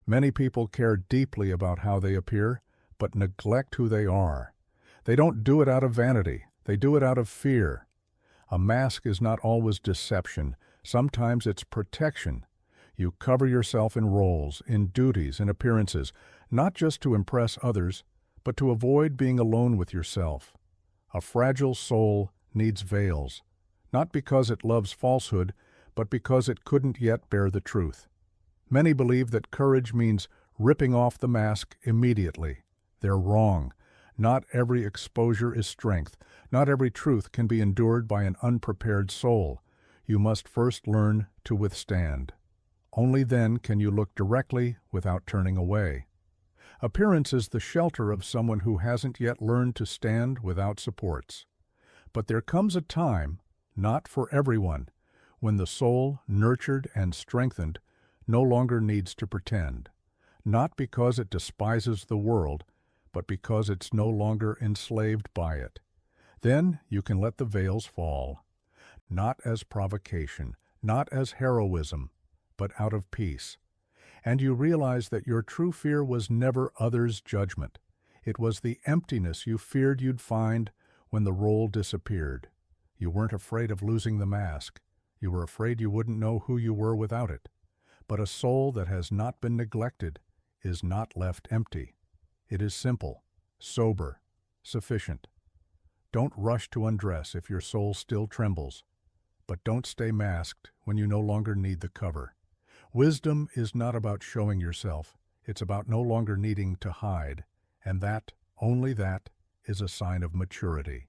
Many people care deeply about how they appear, but neglect who they are. They don't do it out of vanity. They do it out of fear. A mask is not always deception. Sometimes it's protection. You cover yourself in roles, in duties, in appearances, not just to impress others, but to avoid being alone with yourself. A fragile soul needs veils, not because it loves falsehood, but because it couldn't yet bear the truth. Many believe that courage means ripping off the mask immediately. They're wrong. Not every exposure is strength. Not every truth can be endured by an unprepared soul. You must first learn to withstand. Only then can you look directly without turning away. Appearance is the shelter of someone who hasn't yet learned to stand without supports. But there comes a time, not for everyone, when the soul, nurtured and strengthened, no longer needs to pretend. Not because it despises the world, but because it's no longer enslaved by it. Then you can let the veils fall, not as provocation, not as heroism, but out of peace. And you realize that your true fear was never others' judgment. It was the emptiness you feared you'd find when the role disappeared. You weren't afraid of losing the mask. You were afraid you wouldn't know who you were without it. But a soul that has not been neglected is not left empty. It is simple, sober, sufficient. Don't rush to undress if your soul still trembles, but don't stay masked when you no longer need the cover. Wisdom is not about showing yourself. It's about no longer needing to hide, and that, only that, is a sign of maturity.